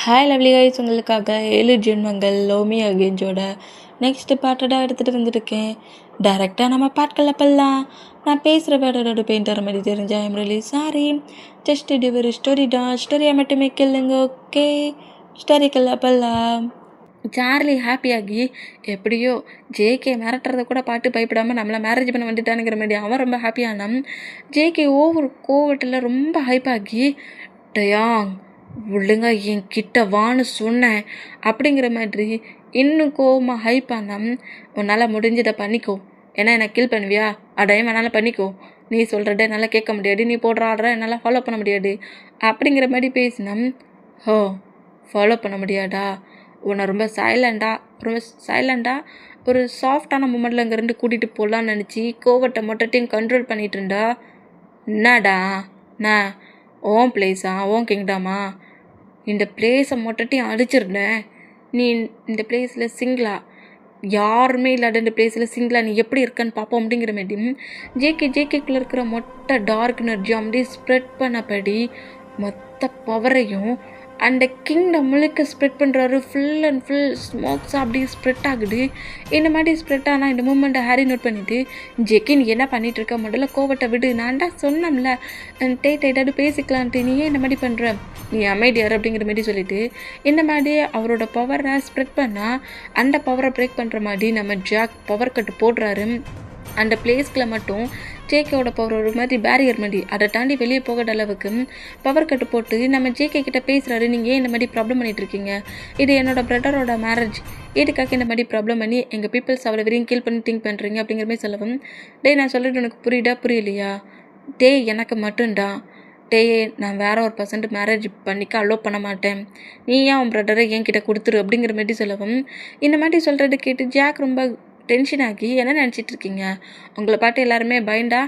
Hi lovely guys, உங்களுக்காக 7 ஜென்மங்கள் love me அகெயின்ஸோட next பார்ட்டடாக எடுத்துகிட்டு வந்துருக்கேன். டைரெக்டாக நம்ம பாட்களை பண்ணலாம். நான் பேசுகிற வேர்டோட பெயிண்டர் மாதிரி தெரிஞ்சா ஐம் ரியலி சாரி. ஜஸ்ட் இது ஒரு ஸ்டோரி தான், ஸ்டோரியை மட்டுமே கேளுங்க. ஓகே, ஸ்டோரிக்கெல்லாம் பண்ணலாம். சார்லி ஹாப்பியாகி எப்படியோ ஜேகே மிரட்டுறத கூட பார்த்து பயப்படாமல் நம்மளை மேரேஜ் பண்ண வந்துட்டானுங்கிற மாதிரி அவன் ரொம்ப ஹாப்பியானான். ஜேகே ஓவர் கோவத்தில் ரொம்ப ஹைப்பாகி டயாங் ஒழுங்கா என் கிட்ட வான்னு சொன்னேன் அப்படிங்கிற மாதிரி இன்னும் கோவமாக ஹைப்பானான். உன்னால் முடிஞ்சதை பண்ணிக்கோ, ஏன்னா என்னை கில் பண்ணுவியா, அடையும் என்னால் பண்ணிக்கோ, நீ சொல்கிறத என்னால் கேட்க முடியாது, நீ போடுற ஆர்டரை என்னால் ஃபாலோ பண்ண முடியாது அப்படிங்கிற மாதிரி பேசினான். ஹோ, ஃபாலோ பண்ண முடியாதா, உன்னை ரொம்ப சைலண்டாக ஒரு சாஃப்டான மூமெண்ட்டில் இங்கேருந்து கூட்டிகிட்டு போகலான்னு நினச்சி கோவத்தை மொட்டத்தையும் கண்ட்ரோல் பண்ணிகிட்டு இருந்தா. என்னடா நான் ஓன் பிளேஸா, ஓன் கிங்டமா, இந்த பிளேஸை மொட்டத்தையும் அடிச்சிருந்தேன். நீ இந்த பிளேஸில் சிங்கிளா, யாருமே இல்லாத இந்த பிளேஸில் சிங்கிளா நீ எப்படி இருக்கன்னு பார்ப்போம் அப்படிங்கிற மாதிரி ஜேகேக்குள்ளே இருக்கிற மொட்டை டார்க் எனர்ஜி அப்படியே ஸ்ப்ரெட் பண்ணபடி மொத்த பவரையும் அந்த கிங்டம் முழுக்க ஸ்ப்ரெட் பண்ணுறாரு. ஃபுல் அண்ட் ஃபுல் ஸ்மோக்ஸாக அப்படியே ஸ்ப்ரெட் ஆகுது. இந்த மாதிரி ஸ்ப்ரெட் ஆனால் இந்த மூமெண்ட்டை ஹாரி நோட் பண்ணிவிட்டு, ஜெக்கி நீ என்ன பண்ணிகிட்டு இருக்க, முதல்ல கோவத்தை விடு, நான்டா சொன்னோம்ல ஏதாவது பேசிக்கலான்ட்டு, நீ ஏன் இந்த மாதிரி பண்ணுற, நீ அமைதியார் அப்படிங்கிற மாதிரி சொல்லிவிட்டு இந்த மாதிரி அவரோட பவரை ஸ்ப்ரெட் பண்ணால் அந்த பவரை பிரேக் பண்ணுற மாதிரி நம்ம ஜாக் பவர் கட்டு போடுறாரு. அந்த பிளேஸ்க்குள்ள மட்டும் ஜேகேவோட பவர் ஒரு மாதிரி பேரியர் மாதிரி, அதை தாண்டி வெளியே போகிற அளவுக்கு பவர் கட்டு போட்டு நம்ம ஜேகே கிட்ட பேசுகிறாரு. நீங்கள் ஏன் இந்த மாதிரி ப்ராப்ளம் பண்ணிகிட்ருக்கீங்க, இது என்னோட பிரதரோட மேரேஜ், இதுக்காக இந்த மாதிரி ப்ராப்ளம் பண்ணி எங்கள் பீப்புள்ஸ் அவளை வெறியும் கீல் பண்ணி திங்க் பண்ணுறீங்க அப்படிங்கிற மாதிரி சொல்லவும், டேய் நான் சொல்லிட்டு உனக்கு புரியலையா, டேய் எனக்கு மட்டும்தான், டேயே நான் வேற ஒரு பர்சன்ட் மேரேஜ் பண்ணிக்க அலோவ் பண்ண மாட்டேன், நீ ஏன் உன் பிரதரை என்கிட்ட கொடுத்துரு அப்படிங்கிற மாதிரி சொல்லவும், இந்த மாதிரி சொல்கிறது கேட்டு ஜாக் ரொம்ப டென்ஷன் ஆகி என்ன நினச்சிட்ருக்கீங்க, உங்களை பார்த்து எல்லாருமே பயந்தா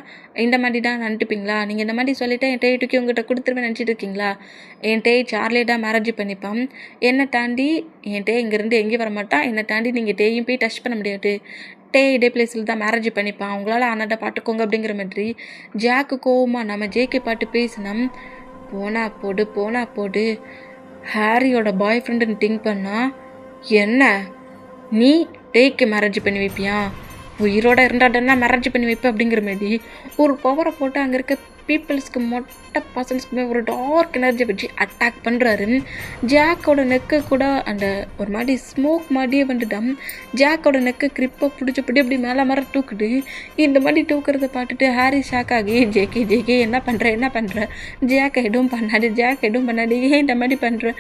இந்த மாதிரி தான் நினச்சிப்பீங்களா, நீங்கள் இந்த மாதிரி சொல்லிவிட்டு என் டேய் தூக்கி உங்கள்கிட்ட கொடுத்துருவேன் நினச்சிட்டு இருக்கீங்களா, என் டேய் சார்லி தான் மேரேஜ் பண்ணிப்பான், என்னை தாண்டி என் டே இங்கேருந்து எங்கேயும் வர மாட்டான், என்னை தாண்டி நீங்கள் டேயும் போய் டச் பண்ண முடியாது, டே இதே பிளேஸில் தான் மேரேஜ் பண்ணிப்பான், உங்களால் ஆனாட்டை பார்த்துக்கோங்க அப்படிங்கிற மாதிரி ஜாக்கு கோவமாக நம்ம ஜேகே பாட்டு பேசினோம். போனா போடு ஹாரியோட பாய் ஃப்ரெண்டுன்னு திங்க் பண்ணா என்ன, நீ டேக்கு மேரேஜ் பண்ணி வைப்பியா, உயிரோட இருந்தாட்டன்னா மேரேஜ் பண்ணி வைப்பேன் அப்படிங்கிற மாதிரி ஒரு பவரை போட்டு அங்கே இருக்க பீப்புள்ஸ்க்கு மொட்டை பர்சன்ஸ்க்குமே ஒரு டார்க் எனர்ஜி வச்சு அட்டாக் பண்ணுறாரு. ஜாக்கோட நெக்கு கூட அந்த ஒரு மாதிரி ஸ்மோக் மாதிரியே வந்துட்டான். ஜாக்கோட நெக்கு கிரிப்பை பிடிச்சப்படி அப்படி மேலே தூக்குது. இந்த மாதிரி தூக்குறத பார்த்துட்டு ஹாரி ஷாக் ஆகி ஜேகே என்ன பண்ணுற, ஜாக் எதுவும் பண்ணாது, ஏன் இந்த மாதிரி பண்ணுற,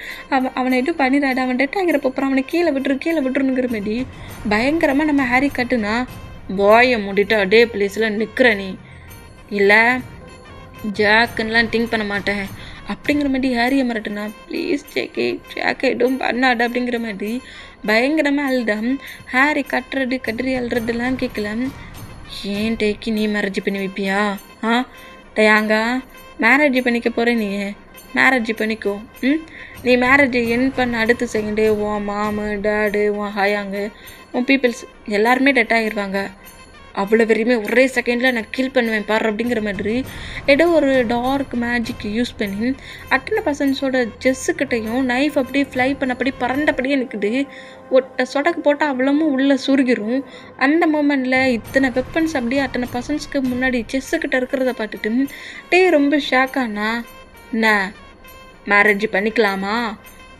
அவனை எதுவும் பண்ணிடாது, அவன் டெட் ஆகிறப்ப அப்புறம் அவனை கீழே விட்டுருங்கிற மாதிரி பயங்கரமாக நம்ம ஹாரி கட்டுனா, வாயை மூடிட்டு அதே பிளேஸில் நிற்கிற நீ, இல்லை ஜாக்குன்னெலாம் திங்க் பண்ண மாட்டேன் அப்படிங்கிற மாதிரி ஹாரியை மிரட்டுனா, ப்ளீஸ் ஜாக்கை எதுவும் பண்ணாடு அப்படிங்கிற மாதிரி பயங்கரமாக அழுதான். ஹாரி கட்டுறி அழுறதுலாம் கேட்கல. ஏன் டேக்கி நீ மேரேஜ் பண்ணி வைப்பியா, டயாங்கா மேரேஜ் பண்ணிக்க போகிறேன், நீ மேரேஜ் பண்ணிக்கோ, நீ மேரேஜ் என் பண்ண அடுத்த செகண்டு உன் மாமு டாடு உன் ஹயாங்கு உன் பீப்புள்ஸ் எல்லாருமே டெட் ஆகிடுவாங்க, அவ்வளோ வெறியுமே ஒரே செகண்டில் நான் கில் பண்ணுவேன் பாரு அப்படிங்கிற மாதிரி ஏதோ ஒரு டார்க் மேஜிக் யூஸ் பண்ணி அத்தனை பர்சன்ஸோட ஜெஸ்ஸுக்கிட்டையும் நைஃப் அப்படியே ஃப்ளை பண்ணப்படி பறந்தபடியே நிற்குது. ஒட்ட சொடக்கு போட்டால் அவ்வளவும் உள்ளே சுருகிரும். அந்த மூமெண்ட்டில் இத்தனை வெப்பன்ஸ் அப்படியே அத்தனை பர்சன்ஸ்க்கு முன்னாடி செஸ்ஸுக்கிட்ட இருக்கிறத பார்த்துட்டு டே ரொம்ப ஷாக்கானா, என்ன மேரேஜ் பண்ணிக்கலாமா,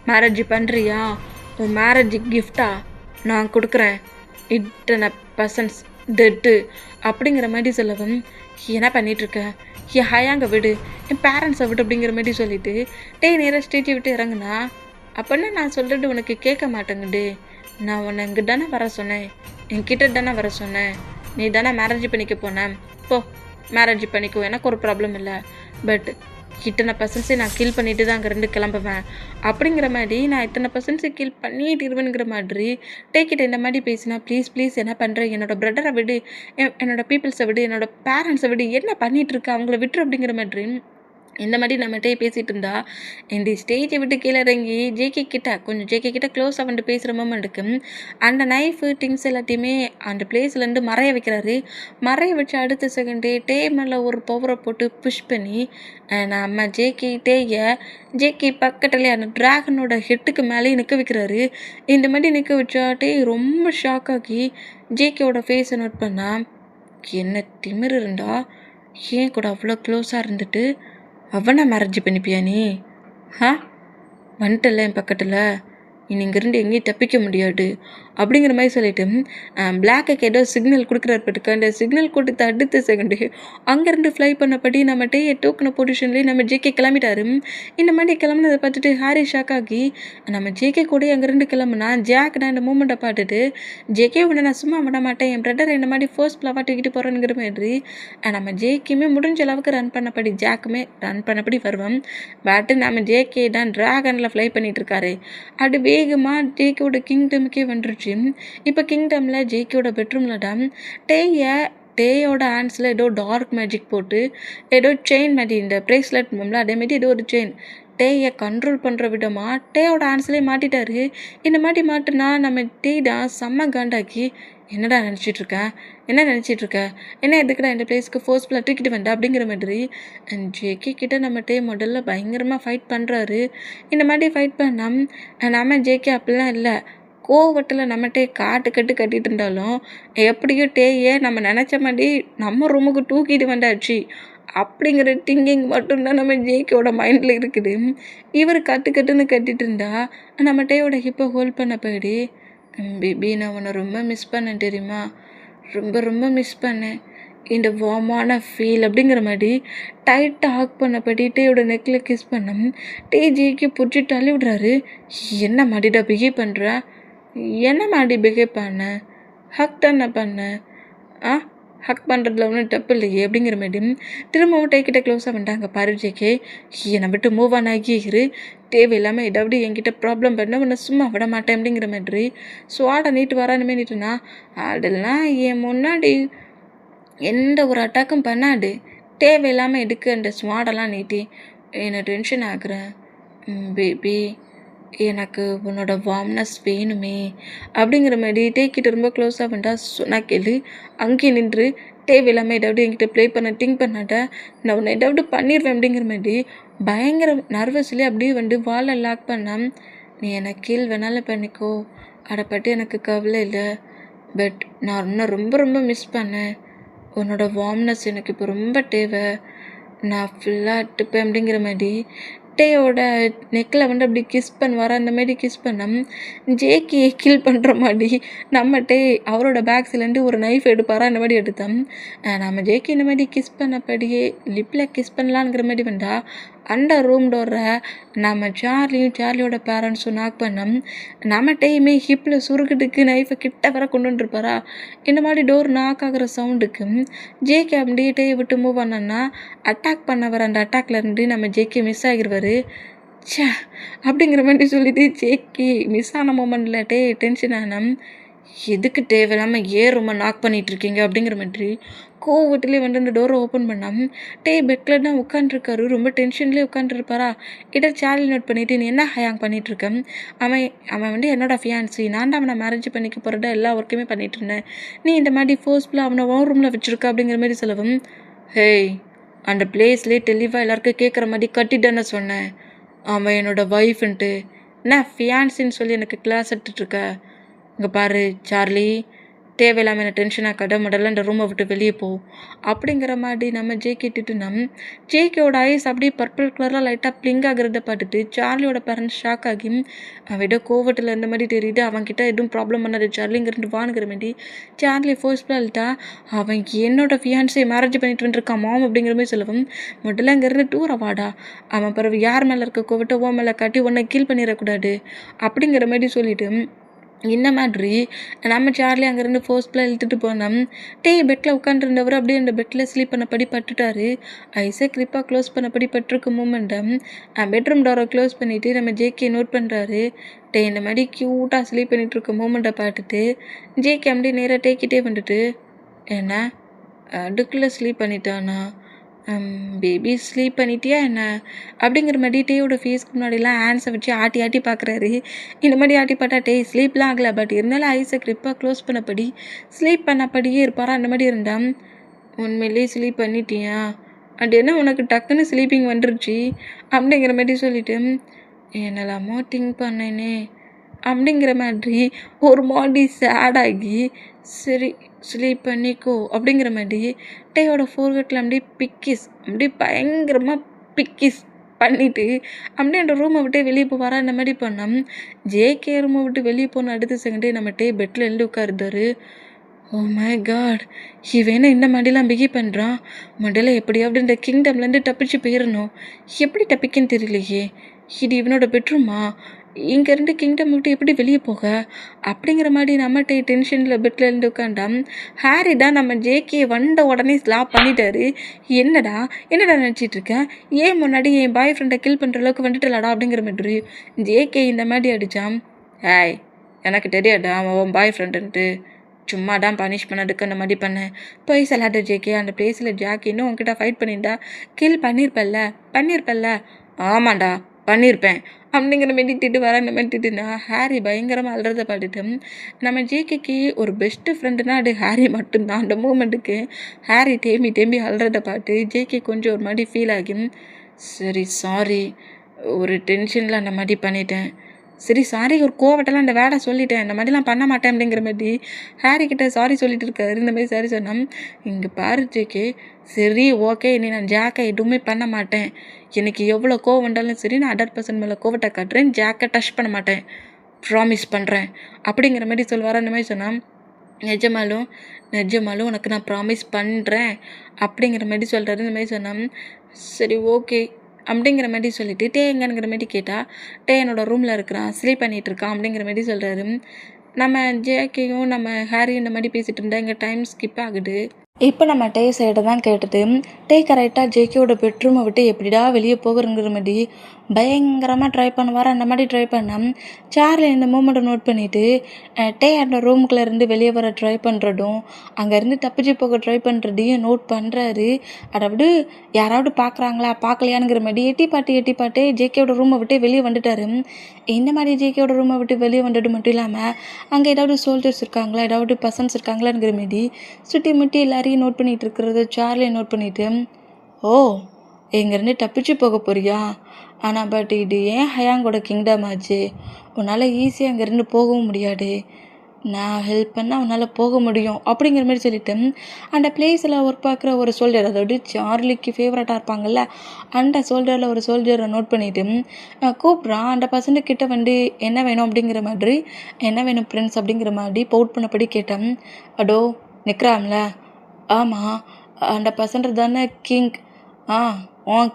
மேரேஜ் பண்ணுறியா, உன் மேரேஜ் கிஃப்டா நான் கொடுக்குறேன், இத்தனை பர்சன்ஸ் டெட்டு அப்படிங்கிற மாதிரி சொல்லவும், என்ன பண்ணிகிட்ருக்க, என் ஹயாங்க விடு, என் பேரண்ட்ஸை விடு அப்படிங்கிற மாதிரி சொல்லிவிட்டு நேராக ஸ்டேஜை விட்டு இறங்குனா, அப்படின்னா நான் சொல்கிறது உனக்கு கேட்க மாட்டேங்குது, நான் உன்னை இங்கே தானே வர சொன்னேன், என்கிட்ட தானே வர சொன்னேன், நீ தானே மேரேஜ் பண்ணிக்க போனேன், போ மேரேஜ் பண்ணிக்கோ, எனக்கு ஒரு ப்ராப்ளம் இல்லை, பட் இத்தனை பர்சன்ஸை நான் கில் பண்ணிட்டு தான் அங்கேருந்து கிளம்புவேன் அப்படிங்கிற மாதிரி, நான் இத்தனை பர்சன்ஸை கில் பண்ணிட்டு இருவேங்கிற மாதிரி டேக்கிட்ட இந்த மாதிரி பேசினா, ப்ளீஸ் என்ன பண்ணுற, என்னோட பிரதரை விடு, என்னோட பீப்புள்ஸை விடு, என்னோட பேரண்ட்ஸை விடு, என்ன பண்ணிகிட்ருக்க, அவங்கள விட்டுரு அப்படிங்கிற மாதிரி இந்த மாதிரி நம்மகிட்டே பேசிகிட்டு இருந்தா இந்த ஸ்டேஜை விட்டு கீழே இறங்கி ஜேகே கிட்ட க்ளோஸாக வந்துட்டு பேசுகிற மூமெண்ட்டுக்கு அந்த நைஃபு திங்ஸ் எல்லாத்தையுமே அந்த பிளேஸ்லேருந்து மறைய வைக்கிறாரு. மறைய வச்சு அடுத்த செகண்டே மேலே ஒரு பவரை போட்டு புஷ் பண்ணி நம்ம ஜேகே பக்கத்துலேயே அந்த ட்ராகனோட ஹெட்டுக்கு மேலேயே நிற்க வைக்கிறாரு. இந்த மாதிரி நிற்க வச்சா ரொம்ப ஷாக் ஆகி ஜேகேவோட ஃபேஸை நோட் பண்ணா என்ன திமிரு இருந்தா ஏன் கூட அவ்வளோ க்ளோஸாக இருந்துட்டு அவனை மேரேஜ் பண்ணிப்பியா நீ? வந்துட்டல என் பக்கத்தில், இனி இங்கேருந்து எங்கேயும் தப்பிக்க முடியாது அப்படிங்கிற மாதிரி சொல்லிட்டு பிளாக்குக்கு ஏதோ சிக்னல் கொடுக்குறாரு பட்டுக்கு. அந்த சிக்னல் கொடுத்த அடுத்த செகண்டு அங்கேருந்து ஃப்ளை பண்ணபடி நம்ம தூக்கின பொசிஷன்லேயே நம்ம ஜேகே கிளம்பிட்டாரு. இந்த மாதிரி கிளம்புனதை பார்த்துட்டு ஹாரி ஷாக் ஆகி நம்ம ஜேகே கூட அங்கேருந்து கிளம்புனா ஜாக் நான் இந்த மூமெண்ட்டை பார்த்துட்டு ஜேகே உன்னை நான் சும்மா விட மாட்டேன், என் பிரதர் இந்த மாதிரி ஃபர்ஸ்ட் ஃப்ளவாக தூக்கிட்டு போகிறேங்கிற மாதிரி நம்ம ஜேகேமே முடிஞ்ச அளவுக்கு ரன் பண்ணபடி ஜாக்குமே ரன் பண்ணபடி வருவோம். பட் நம்ம ஜேகே தான் ட்ராகனில் ஃப்ளை பண்ணிகிட்டு இருக்காரு. அது வேகமாக ஜேகேவோட கிங்டமுக்கே வந்துருச்சு. இப்போ கிங்டமில் ஜேகேவோட பெட்ரூமில் தான் டேயோட ஹேண்ட்ஸில் ஏதோ டார்க் மேஜிக் போட்டு ஏதோ செயின் மாதிரி இந்த ப்ரேஸ்லெட் மூம்ல அதேமாரி ஏதோ ஒரு செயின் டேயை கண்ட்ரோல் பண்ணுற விதமாக டேயோட ஹேண்ட்ஸ்லேயே மாட்டிட்டாரு. இந்த மாதிரி மாட்டினா நம்ம டே தான் செம்ம காண்டாக்கி என்னடா நினச்சிட்ருக்க, என்ன எதுக்குடா இந்த பிளேஸ்க்கு ஃபோர்ஸ்ஃபுல்லாக தூக்கிட்டு வந்தா அப்படிங்கிற மாதிரி ஜேகே கிட்ட நம்ம முதல்ல பயங்கரமாக ஃபைட் பண்ணுறாரு. இந்த மாதிரி ஃபைட் பண்ணால் நம்ம ஜேகே அப்படிலாம் இல்லை, கோவத்தில் நம்மகிட்டே கட்டிட்டு இருந்தாலும் எப்படியோ டேயே நம்ம நினச்ச மாதிரி நம்ம ரூமுக்கு தூக்கிட்டு வந்தாச்சு அப்படிங்கிற திங்கிங் மட்டும்தான் நம்ம ஜேகேவோட மைண்டில் இருக்குது. இவர் கட்டுன்னு கட்டிட்டு இருந்தா நம்ம டேயோட ஹிப்பை ஹோல்ட் பண்ண போயிடு பேபி நான் உன்னை ரொம்ப மிஸ் பண்ணேன் தெரியுமா, ரொம்ப மிஸ் பண்ணேன், இந்த வார்மான ஃபீல் அப்படிங்கிற மாதிரி டைட்டாக ஹக் பண்ணப்படி டேயோட நெக்கில் கிஸ் பண்ணோம். ஜேகே பிடிச்சி தள்ளி விடுறாரு. என்ன மாதிரிடா பிஹேவ் பண்ணுற, என்ன மாதிரி பிஹேவ் பண்ண, ஹக் தானே பண்ண, ஹக் பண்ணுறதுல ஒன்றும் தப்பு இல்லையே அப்படிங்கிற மாதிரி திரும்பவும் டேக்கிட்ட க்ளோஸாக வந்துட்டாங்க. பாரு ஜேகே என்னை விட்டு மூவ் ஆன் ஆகிரு, தேவையில்லாமல் ஏதாவது என்கிட்ட ப்ராப்ளம் பண்ண உன்னை சும்மா விட மாட்டேன் அப்படிங்கிற மாதிரி ஸ்வாடை நீட்டு வரானுமே நீட்டுனா அதெல்லாம் என் முன்னாடி எந்த ஒரு அட்டாக்கும் பண்ணாது, தேவையில்லாமல் எதுக்கு அந்த ஸ்வாடெல்லாம் நீட்டி என்னை டென்ஷன் ஆகுறேன் பேபி, எனக்கு உன்னோட வார்ம்னஸ் வேணுமே அப்படிங்கிற மாதிரி டேக்கிட்ட ரொம்ப க்ளோஸாக வேண்டா சொன்னா கேளு, அங்கேயே நின்று தேவையில்லாமல் ஏதாவது என்கிட்ட ப்ளே பண்ண திங்க் பண்ணாட்ட நான் உன்னை ஏதாவது பண்ணிடுவேன் அப்படிங்கிற மாதிரி பயங்கர நர்வஸ்லேயே அப்படியே வாலை லாக் பண்ணால் நீ என்னை கீழ் வேணாலும் பண்ணிக்கோ, அதை பற்றி எனக்கு கவலை இல்லை, பட் நான் இன்னும் ரொம்ப மிஸ் பண்ணேன், உன்னோட வார்ம்னஸ் எனக்கு இப்போ ரொம்ப தேவை, நான் ஃபுல்லாக எடுத்துப்பேன் அப்படிங்கிற மாதிரி டேயோட நெக்கில் அப்படி கிஸ் பண்ணுவார். அந்த மாதிரி கிஸ் பண்ண ஜேகே கில் பண்ணுற மாதிரி நம்ம அவரோட பேக்ஸ்லேருந்து ஒரு நைஃப் எடுப்பாரா அந்த மாதிரி எடுத்தோம். நம்ம ஜேகே இந்த மாதிரி கிஸ் பண்ணபடியே லிப்பில் கிஸ் பண்ணலாங்கிற மாதிரி வந்தால் அந்த ரூம் டோரை நம்ம சார்லியோட பேரண்ட்ஸும் நாக் பண்ணோம். நம்ம ஹிப்பில் சுருக்கிட்டுக்கு நைஃபை கிட்ட வர கொண்டு வந்துருப்பாரா. இந்த மாதிரி டோர் நாக் ஆகிற சவுண்டுக்கு ஜேகே அப்படியே டேயை விட்டு மூவ் பண்ணோன்னா அட்டாக் பண்ண வர அந்த அட்டாக்லேருந்து நம்ம ஜேகே மிஸ் ஆகிடுவார். அப்படிங்கிற மாதிரி சொல்லிட்டு ஜேகே மிஸ் ஆன மூமெண்ட்டில் டென்ஷன் ஆனோம். எதுக்கு தேவையில்லாமல் ரொம்ப நாக் பண்ணிகிட்ருக்கீங்க அப்படிங்கிற மாதிரி கோவத்துலேயே அந்த டோரை ஓப்பன் பண்ணாமல் பெட்டில் தான் உட்காந்துருக்காரு. ரொம்ப டென்ஷன்லேயே உட்காந்துருப்பாரா. கிட்ட சார்லி நோட் பண்ணிவிட்டு நீ என்ன ஹேங் பண்ணிகிட்ருக்கேன், அவன் என்னோடய ஃபியான்சி, நான் தான் அவனை மேரேஜ் பண்ணிக்க போகிறதா எல்லா ஒர்க்குமே பண்ணிகிட்டு இருந்தேன், நீ இந்த மாதிரி ஃபோர்ஸ்ஃபுல்லாக அவனை ஓன் ரூமில் வச்சுருக்க அப்படிங்கிற மாதிரி சொல்லவும் ஹேய் அந்த பிளேஸ்லேயே தெளிவாக எல்லாருக்கும் கேட்குற மாதிரி கட்டிட்டேன்னு சொன்னேன், அவன் என்னோடய ஒய்ஃப்ன்ட்டு என்ன ஃபியான்சின்னு சொல்லி எனக்கு கிளாஸ் எடுத்துகிட்ருக்க, இங்கே பாரு சார்லி, தேவையில்லாமல் என்ன டென்ஷனாக கடை இந்த ரூமை விட்டு வெளியே போ அப்படிங்கிற மாதிரி நம்ம ஜேகேட்டுட்டு ஜேகேவோட ஐஸ் அப்படியே பர்பிள் கலராக லைட்டாக பிளிங்க் ஆகிறத பார்த்துட்டு சார்லியோட பேரண்ட்ஸ் ஷாக் ஆகி அவன் ஏதோ கோவத்தில் இருந்த மாதிரி தெரியுது, அவன்கிட்ட எதுவும் ப்ராப்ளம் பண்ணாது சார்லிங்கிறது வானுங்கிற மாதிரி சார்லி ஃபோர்ஸ்ஃபுல்லாக இல்லட்டா அவன் என்னோட ஃபியான்ஸை மேரேஜ் பண்ணிட்டு வந்துருக்கான் மாம் அப்படிங்கிற மாதிரி சொல்லவும் முதல்ல இங்கேருந்து டூர் அவாடா, அவன் பிறகு யார் மேலே இருக்க கோவத்தை ஓ மேலே காட்டி உன்னை கீல் பண்ணிடக்கூடாது அப்படிங்கிற மாதிரி சொல்லிவிட்டு இந்த மாதிரி நம்ம சார்லி அங்கேருந்து ஃபோர்ஸ்ஃபுல்லாக இழுத்துட்டு போனோம். பெட்டில் உட்காந்துருந்தவர் அப்படியே அந்த பெட்டில் ஸ்லீப் பண்ணபடி பட்டுட்டாரு. ஐஸை கிரிப்பாக க்ளோஸ் பண்ணபடி பட்டிருக்க மூமெண்டம் பெட்ரூம் டோரை க்ளோஸ் பண்ணிவிட்டு நம்ம ஜேகே நோட் பண்ணுறாரு. இந்த மாதிரி க்யூட்டாக ஸ்லீப் பண்ணிகிட்ருக்க மூமெண்ட்டை பார்த்துட்டு ஜேகே அப்படியே நேராக டேக்கிட்டே வந்துட்டு என்ன அதுக்குள்ளே ஸ்லீப் பண்ணிட்டானா, பேபி ஸ்லீப் பண்ணிட்டியா என்ன அப்படிங்கிற மாதிரி டேயோட ஃபேஸ்க்கு முன்னாடிலாம் ஹேண்ட்ஸை வச்சு ஆட்டி ஆட்டி பார்க்குறாரு. இந்த மாதிரி ஆட்டி பார்த்தா டே ஸ்லீப்லாம் ஆகலை, பட் இருந்தாலும் ஐஸை க்ரிப்பாக க்ளோஸ் பண்ணபடி ஸ்லீப் பண்ணபடியே இருப்பாரா அந்த மாதிரி இருந்தான். உண்மையிலேயே ஸ்லீப் பண்ணிட்டியா? அது என்ன உனக்கு டக்குன்னு ஸ்லீப்பிங் வந்துருச்சு அப்படிங்கிற மாதிரி சொல்லிட்டு என்னெல்லாமோ திங்க் பண்ணேனே அப்படிங்கிற மாதிரி ஒரு மாதிரி சேடாகி சரி ஸ்லீப் பண்ணிக்கோ அப்படிங்கிற மாதிரி டேயோட ஃபோர்கட்டில் அப்படியே பிக்கிஸ் அப்படியே பயங்கரமாக பிக்கிஸ் பண்ணிவிட்டு அப்படியே அந்த ரூமை விட்டு வெளியே போவாரா அந்த மாதிரி பண்ணோம். ஜேகே ரூமை விட்டு வெளியே போன அடுத்த செகண்டே நம்ம டே பெட்டில் எழுந்து உட்காருந்தாரு. ஓ மை காட், இவன் இந்த மாதிரிலாம் பிகி பண்ணுறான். முதல்ல எப்படியாவது இந்த கிங்டம்லேருந்து தப்பிச்சு போயிடணும். எப்படி தப்பிக்குன்னு தெரியலையே. இது இவனோட பெட்ரூமா? இங்கேருந்து கிங்டம் விட்டு எப்படி வெளியே போக அப்படிங்கிற மாதிரி நம்மகிட்ட டென்ஷனில் பெட்டில் இருந்து உட்காண்டாம். ஹாரி தான் நம்ம ஜேகே வந்த உடனே ஸ்லாப் பண்ணிட்டாரு. என்னடா நினச்சிட்ருக்கேன், ஏன் முன்னாடி என் பாய் ஃப்ரெண்டை கில் பண்ணுற அளவுக்கு வந்துட்டலாடா அப்படிங்கிற மாதிரி ஜேகே இந்த மாதிரி அடித்தான். ஹாய், எனக்கு தெரியாதா அவன் பாய் ஃப்ரெண்டுன்ட்டு, சும்மா தான் பனிஷ் பண்ணதுக்கு அந்த மாதிரி பண்ணேன். போய் சொல்லாத ஜேகே, அந்த பிளேஸில் ஜாக்கி இன்னும் உங்ககிட்ட ஃபைட் பண்ணியிருந்தா கில் பண்ணியிருப்பல்ல. ஆமாண்டா பண்ணியிருப்பேன் அப்படிங்கிற மாதிரி திட்டு வர இந்த மாதிரி திட்டுனா ஹாரி பயங்கரமாக அழுறதை பார்த்துட்டு நம்ம ஜேகேக்கு ஒரு பெஸ்ட்டு ஃப்ரெண்டுனா அது ஹாரி மட்டும்தான். அந்த மூமெண்ட்டுக்கு ஹாரி தேம்பி அழுறதை பார்த்து ஜேகே கொஞ்சம் ஒரு மாதிரி ஃபீல் ஆகி சரி சாரி, ஒரு டென்ஷனில் அந்த மாதிரி பண்ணிட்டேன், சரி சாரி, ஒரு கோவட்டெல்லாம் அந்த வேலை சொல்லிட்டேன், இந்த மாதிரிலாம் பண்ண மாட்டேன் அப்படிங்கிற மாதிரி ஹாரி கிட்ட சாரி சொல்லிட்டு இருக்காரு. இந்த மாதிரி சாரி சொன்னோம். இங்கே பாரு ஜேகே, சரி ஓகே, இனி நான் ஜாக்கை எதுவுமே பண்ண மாட்டேன், எனக்கு எவ்வளோ கோவம் வந்தாலும் சரி நான் 100% மேலே கோவத்தை காட்டுறேன், ஜாக்கை டச் பண்ண மாட்டேன், ப்ராமிஸ் பண்ணுறேன் அப்படிங்கிற மாதிரி சொல்வார். அந்த மாதிரி சொன்னான். நிஜமாலும் உனக்கு நான் ப்ராமிஸ் பண்ணுறேன் அப்படிங்கிற மாதிரி சொல்கிறாரு. இந்த மாதிரி சொன்னான். சரி ஓகே அப்படிங்கிற மாதிரி சொல்லிவிட்டு டே எங்கங்கிற மாதிரி கேட்டால் டே என்னோட ரூமில் இருக்கிறான், ஸ்லீப் பண்ணிகிட்டு இருக்கான் அப்படிங்கிற மாதிரி சொல்கிறாரு. நம்ம ஜேகேயும் நம்ம ஹாரியும் இந்த மாதிரி பேசிகிட்டு இருந்தால் எங்கள் டைம் ஸ்கிப் ஆகுது. இப்போ நம்ம டே சைடை தான் கேட்டுட்டு டே கரெக்டாக ஜேகேயோட பெட்ரூமை விட்டு எப்படிடா வெளியே போகிறங்கிற மாதிரி பயங்கரமாக ட்ரை பண்ணுவார். அந்த மாதிரி ட்ரை பண்ணால் சார்லி இந்த மூமெண்ட்டை நோட் பண்ணிவிட்டு டே அந்த ரூமுக்குள்ளே இருந்து வெளியே வர ட்ரை பண்ணுறதும் அங்கேருந்து தப்பிச்சு போக ட்ரை பண்ணுறதையும் நோட் பண்ணுறாரு. அதாவது யாராவது பார்க்கலையானுங்கிற மாதிரி எட்டி பாட்டு ஜேகேயோட ரூமை விட்டு வெளியே வந்துட்டார். இந்த மாதிரி ஜேகேயோட ரூமை விட்டு வெளியே வந்தது மட்டும் இல்லாமல் அங்கே ஏதாவது சோல்ஜர்ஸ் இருக்காங்களா, ஏதாவது பர்சன்ஸ் இருக்காங்களாங்கிற மாதிரி சுற்றி முட்டி எல்லாரையும் நோட் பண்ணிகிட்டு இருக்கிறத சார்லியை நோட் பண்ணிவிட்டு ஓ இங்கேருந்து தப்பிச்சு போக போறியா, ஆனால் பட் இது ஏன் ஹயாங்கோட கிங்டம் ஆச்சு, உன்னால் ஈஸியாக அங்கேருந்து போகவும் முடியாது, நான் ஹெல்ப் பண்ணால் உன்னால் போக முடியும் அப்படிங்கிற மாதிரி சொல்லிவிட்டு அந்த பிளேஸில் ஒர்க் பார்க்குற ஒரு சோல்ஜர், அதாவது சார்லிக்கு ஃபேவரட்டாக இருப்பாங்கள்ல அந்த சோல்ஜரில் ஒரு சோல்ஜரை நோட் பண்ணிவிட்டு கூப்பிட்றான். அந்த பசங்க வந்து என்ன வேணும் அப்படிங்கிற மாதிரி, என்ன வேணும் ஃப்ரெண்ட்ஸ் அப்படிங்கிற மாதிரி பவுட் பண்ணபடி கேட்டேன். அடோ நிற்கிறாம்ல, ஆமாம் அந்த பசங்க தானே கிங்,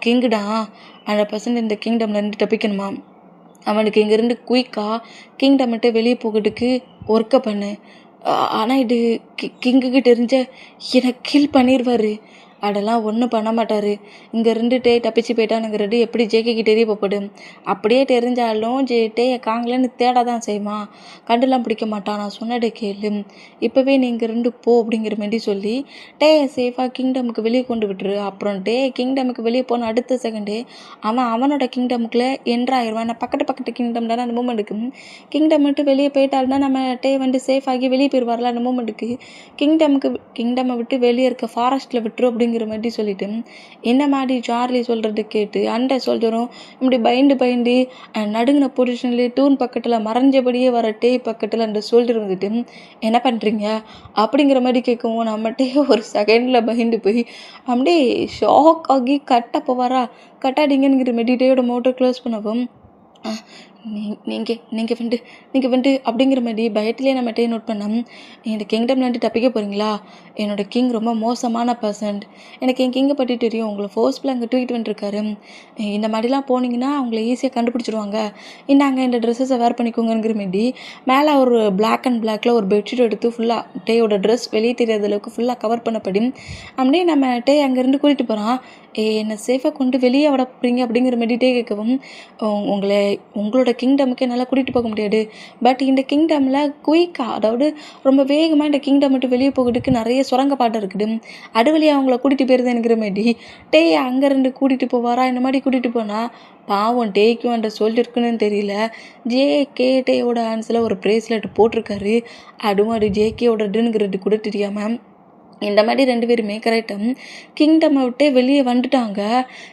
கிங்குடா, அந்த பசங்க இந்த கிங்டம்லேருந்து தப்பிக்கணுமா, அவனுக்கு இங்கேருந்து குயிக்காக கிங்டம் மட்டும் வெளியே போகிறதுக்கு ஒர்க்கை பண்ணு, ஆனால் இது கிங்குக்கு தெரிஞ்ச என்னை கில் பண்ணிடுவார், அதெல்லாம் ஒன்றும் பண்ண மாட்டார், இங்கே இருந்துட்டே தப்பிச்சு போயிட்டானுங்கிறது எப்படி ஜேகேக்கு தெரிய போப்படும், அப்படியே தெரிஞ்சாலும் டேயை காங்கலன்னு தேட தான் செய்வான், கண்டுலாம் பிடிக்க மாட்டான், நான் சொன்னதை கேளு, இப்போவே நீ இங்கேருந்து போ அப்படிங்கிற மாதிரி சொல்லி டேயை சேஃபாக கிங்டமுக்கு வெளியே கொண்டு விட்டுரு. அப்புறம் டே கிங்டமுக்கு வெளியே போன அடுத்த செகண்டே அவனோட கிங்டமுக்குள்ளே என்ட்ராயிருவான். நான் பக்கத்து கிங்டம் தானே அந்த மூமெண்ட்டுக்கு, கிங்டம் விட்டு வெளியே போயிட்டாருன்னா நம்ம டே வந்து சேஃப் ஆகி வெளியே போயிடுவார்ல அந்த மூமெண்ட்டுக்கு, கிங்டமை விட்டு வெளியே இருக்க ஃபாரஸ்ட்டில் விட்டுரும் அப்படிங்கிற மாதிரி சொல்லிட்டு என்ன மாதிரி சார்லி சொல்கிறது கேட்டு அந்த சோல்ஜரும் இப்படி பயந்து நடுங்கின பொசிஷன்லேயே தூண் பக்கத்தில் மறைஞ்சபடியே வர டே பக்கத்தில் அந்த சோல்ஜர் வந்துட்டு என்ன பண்ணுறீங்க அப்படிங்கிற மாதிரி கேட்கவும் நம்மகிட்டே ஒரு செகண்டில் பயந்து போய் அப்படியே ஷாக் ஆகி கட்ட போவாரா, கட்டாடிங்கிற மாதிரி டேயோட மோட்டர் க்ளோஸ் பண்ணவும் நீங்கள் வந்து அப்படிங்கிற மாதிரி பயத்திலே நம்ம டே நோட் பண்ணோம். இந்த கிங்டம்லேருந்து தப்பிக்க போகிறீங்களா, என்னோடய கிங் ரொம்ப மோசமான பர்சன், எனக்கு என் கிங்கை பற்றி தெரியும், உங்களை ஃபோர்ஸ்ஃபுல் அங்கே தூக்கிட்டு வந்துருக்காரு, இந்த மாதிரிலாம் போனீங்கன்னா அவங்கள ஈஸியாக கண்டுபிடிச்சிடுவாங்க, இன்னாங்க இந்த ட்ரெஸ்ஸஸை வேர் பண்ணிக்கோங்கிற மாதிரி மேலே ஒரு பிளாக் அண்ட் பிளாக்கில் ஒரு பெட்ஷீட் எடுத்து ஃபுல்லாக டேயோட ட்ரெஸ் வெளியே தெரியாத அளவுக்கு ஃபுல்லாக கவர் பண்ணப்படி அப்படியே நம்ம டே அங்கேருந்து கூட்டிகிட்டு போகிறான். என்னை சேஃபாக கொண்டு வெளியே விட போகிறீங்க அப்படிங்கிற மாதிரி டே கேட்கவும் உங்களோட கிங்டமுக்கு என்னால் கூட்டிகிட்டு போக முடியாது. பட் இந்த கிங்டமில் குயிக்காக, அதாவது ரொம்ப வேகமாக இந்த கிங்டம் விட்டு வெளியே போகிறதுக்கு நிறைய சுரங்கப்பாதை இருக்குது. அது வழியாக அவங்கள கூட்டிகிட்டு போயிருந்தேன் என்கிற மாதிரி அங்கேருந்து கூட்டிகிட்டு போவாரா? இந்த மாதிரி கூட்டிகிட்டு போனால் பாவம் டேக்கும் அந்த சோல்ஜருக்குன்னு தெரியல. டேயோட ஹேண்ட்ஸில் ஒரு ப்ரேஸ்லெட் போட்டிருக்காரு. அதுவும் அது ஜேகேயோடதுங்கிறது கூட தெரியாமல் இந்த மாதிரி 2 பேருமே கரெக்டாக கிங்டம் விட்டு வெளியே வந்துட்டாங்க.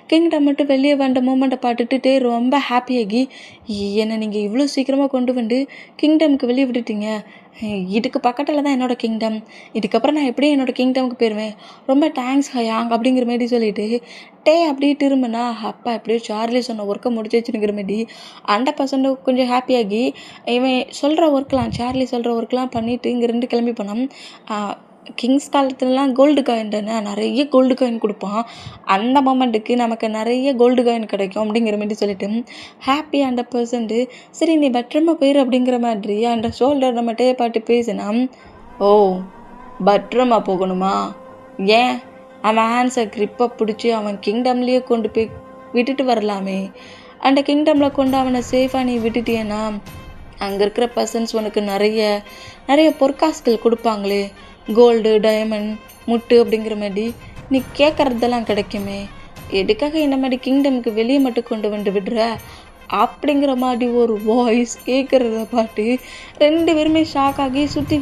கிங்டம் விட்டு வெளியே வந்த மூமெண்ட்டை பார்த்துட்டு ரொம்ப ஹாப்பியாகி, என்னை நீங்கள் இவ்வளோ சீக்கிரமாக கொண்டு வந்து கிங்டமுக்கு வெளியே விட்டுட்டீங்க. இதுக்கு பக்கத்தில் தான் என்னோடய கிங்டம். இதுக்கப்புறம் நான் எப்படி என்னோடய கிங்டமுக்கு போயிடுவேன். ரொம்ப தேங்க்ஸ் ஹயாங் அப்படிங்கிற மாதிரி சொல்லிட்டு அப்படியே திரும்பினா அப்பா எப்படியோ சார்லி சொன்ன ஒர்க்கை முடிச்சு வச்சுருங்கிற மாதிரி அந்த பர்சன்ட் கொஞ்சம் ஹாப்பியாகி இவன் சொல்கிற ஒர்க்லாம், சார்லி சொல்கிற ஒர்க்லாம் பண்ணிவிட்டு இங்கேருந்து கிளம்பி போனோம். கிங்ஸ் காலத்துலலாம் கோல்டு காயின் தானே, நிறைய கோல்டு காயின் கொடுப்பான். அந்த மொமெண்ட்டுக்கு நமக்கு நிறைய கோல்டு காயின் கிடைக்கும் அப்படிங்கிற மாதிரி சொல்லிட்டு ஹாப்பி அந்த பர்சன்ட்டு சரி நீ பத்திரமா போயிரு அப்படிங்கிற மாதிரி அந்த ஷோல்டர் நம்ம பாட்டு பேசினா, ஓ பத்திரமா போகணுமா? ஏன் அவன் ஹேண்ட்ஸை கிரிப்பை பிடிச்சி அவன் கிங்டம்லேயே கொண்டு போய் விட்டுட்டு வரலாமே. அந்த கிங்டமில் கொண்டு அவனை சேஃபாக நீ விட்டுட்டியன்னா அங்கே இருக்கிற பர்சன்ஸ் உனக்கு நிறைய பொற்காசுகள் கொடுப்பாங்களே, கோல்டு, டைமண்ட், முட்டு அப்படிங்கிற மாதிரி நீ கேட்குறதெல்லாம் கிடைக்குமே. எதுக்காக இந்த மாதிரி கிங்டமுக்கு வெளியே மட்டும் கொண்டு வந்து விடுற அப்படிங்கிற மாதிரி ஒரு வாய்ஸ் கேட்குறத பார்த்து 2 பேருமே ஷாக் ஆகி சுற்றி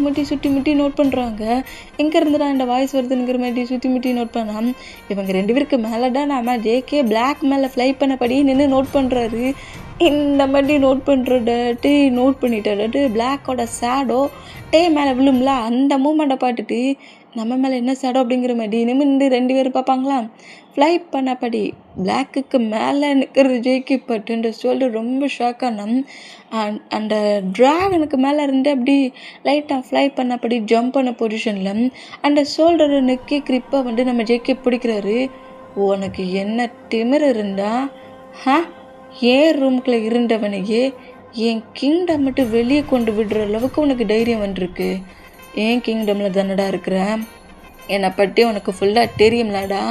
முட்டி நோட் பண்ணுறாங்க. எங்கேருந்துடா இந்த வாய்ஸ் வருதுங்கிற மாதிரி சுற்றி முட்டி நோட் பண்ணால் இவங்க 2 பேருக்கு மேலே தான் நம்ம ஜேகே பிளாக் மேலே ஃப்ளை பண்ணபடி நின்று நோட் பண்ணுறாரு. இந்த மாதிரி நோட் பண்ணுறத நோட் பண்ணிட்டாரு. பிளாக்கோட ஷேடோ மேலே விழும்ல, அந்த மூமெண்ட்டை பார்த்துட்டு நம்ம மேலே என்ன ஷேடோ அப்படிங்கிற மாதிரி நிமிர்ந்து 2 பேரும் பார்ப்பாங்களா. ஃப்ளை பண்ணபடி பிளாக்குக்கு மேலே நிற்கிற ஜேகே பட்டுன்ற சொல்லிட்டு ரொம்ப ஷாக்கான அந்த ட்ராகனுக்கு மேலே இருந்து அப்படி லைட்டாக ஃப்ளை பண்ணபடி ஜம்ப் பண்ண பொசிஷனில் அந்த ஷோல்டரை நெக்கி கிரிப்பை நம்ம ஜேகே பிடிக்கிறாரு. உனக்கு என்ன திமிர் இருந்தா ஏன் ரூம்குள்ளே இருந்தவனையே என் கிங்டம் மட்டும் வெளியே கொண்டு விடுற அளவுக்கு உனக்கு தைரியம் வந்துருக்கு. ஏன் கிங்டமில் தானடா இருக்கிறேன், என்னை பற்றி உனக்கு ஃபுல்லாக தெரியும்லாடா.